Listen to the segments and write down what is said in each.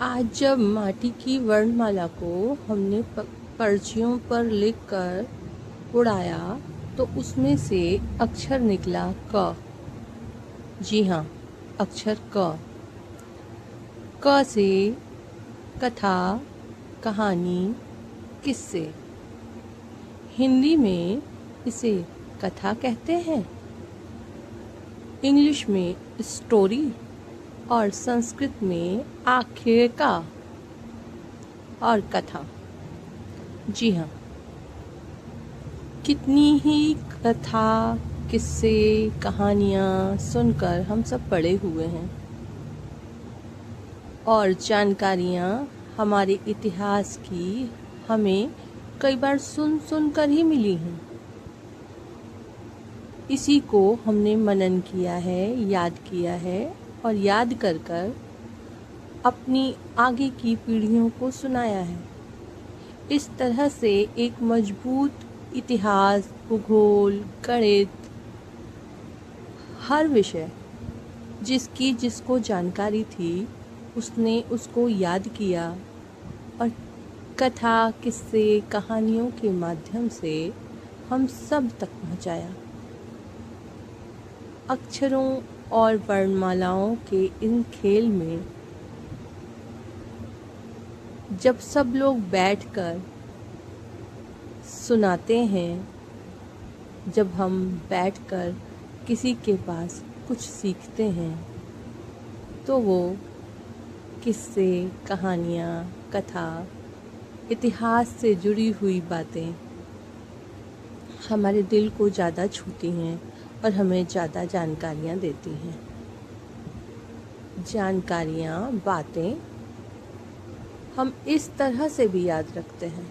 आज जब माटी की वर्णमाला को हमने पर्चियों पर लिखकर उड़ाया तो उसमें से अक्षर निकला क। जी हाँ, अक्षर क। क से कथा, कहानी, किस्से। हिंदी में इसे कथा कहते हैं, इंग्लिश में स्टोरी और संस्कृत में आख्यायिका और कथा। जी हाँ, कितनी ही कथा, किस्से, कहानियाँ सुनकर हम सब बड़े हुए हैं और जानकारियाँ हमारे इतिहास की हमें कई बार सुन कर ही मिली हैं। इसी को हमने मनन किया है, याद किया है और याद कर अपनी आगे की पीढ़ियों को सुनाया है। इस तरह से एक मजबूत इतिहास, भूगोल, गणित, हर विषय जिसकी जिसको जानकारी थी उसने उसको याद किया और कथा, किस्से, कहानियों के माध्यम से हम सब तक पहुंचाया। अक्षरों और वर्णमालाओं के इन खेल में जब सब लोग बैठकर सुनाते हैं, जब हम बैठकर किसी के पास कुछ सीखते हैं, तो वो किस्से, कहानियाँ, कथा, इतिहास से जुड़ी हुई बातें हमारे दिल को ज़्यादा छूती हैं और हमें ज़्यादा जानकारियाँ देती हैं। जानकारियाँ, बातें हम इस तरह से भी याद रखते हैं।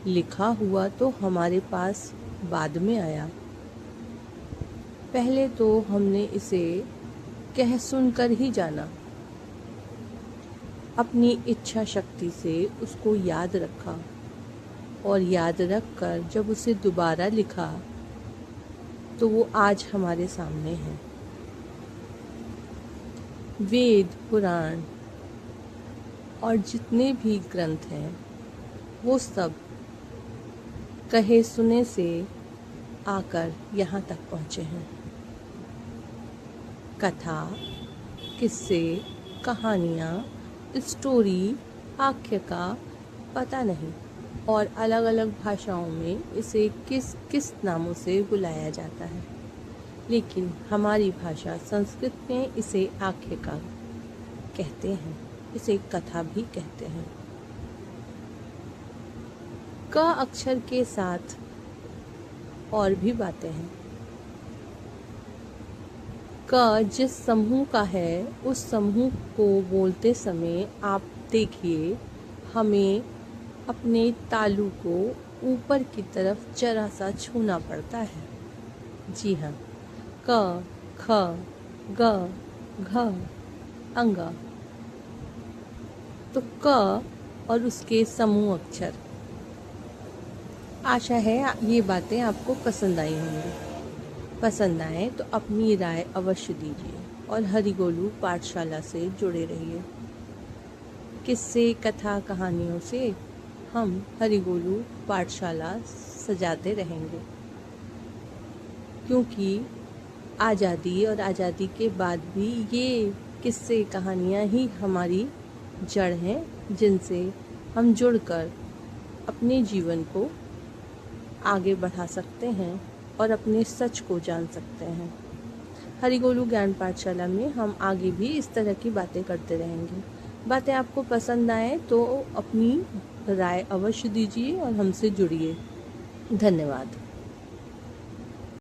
लिखा हुआ तो हमारे पास बाद में आया, पहले तो हमने इसे कह सुनकर ही जाना, अपनी इच्छा शक्ति से उसको याद रखा और याद रख कर जब उसे दोबारा लिखा तो वो आज हमारे सामने है। वेद, पुराण और जितने भी ग्रंथ हैं वो सब कहे सुने से आकर यहाँ तक पहुँचे हैं। कथा, किस्से, कहानियाँ, स्टोरी, आख्यायिका, पता नहीं और अलग अलग भाषाओं में इसे किस किस नामों से बुलाया जाता है, लेकिन हमारी भाषा संस्कृत में इसे आख्यायिका कहते हैं, इसे कथा भी कहते हैं। क अक्षर के साथ और भी बातें हैं। क जिस समूह का है उस समूह को बोलते समय आप देखिए हमें अपने तालू को ऊपर की तरफ जरा सा छूना पड़ता है। जी हाँ, क, ख, ग, घ, अंग। तो क और उसके समूह अक्षर। आशा है ये बातें आपको पसंद आई होंगी। पसंद आए तो अपनी राय अवश्य दीजिए और हरिगोलू पाठशाला से जुड़े रहिए। किस्से, कथा, कहानियों से हम हरिगोलू पाठशाला सजाते रहेंगे, क्योंकि आज़ादी और आज़ादी के बाद भी ये किस्से, कहानियाँ ही हमारी जड़ हैं, जिनसे हम जुड़कर अपने जीवन को आगे बढ़ा सकते हैं और अपने सच को जान सकते हैं। हरिगोलू ज्ञान पाठशाला में हम आगे भी इस तरह की बातें करते रहेंगे। बातें आपको पसंद आए तो अपनी राय अवश्य दीजिए और हमसे जुड़िए। धन्यवाद।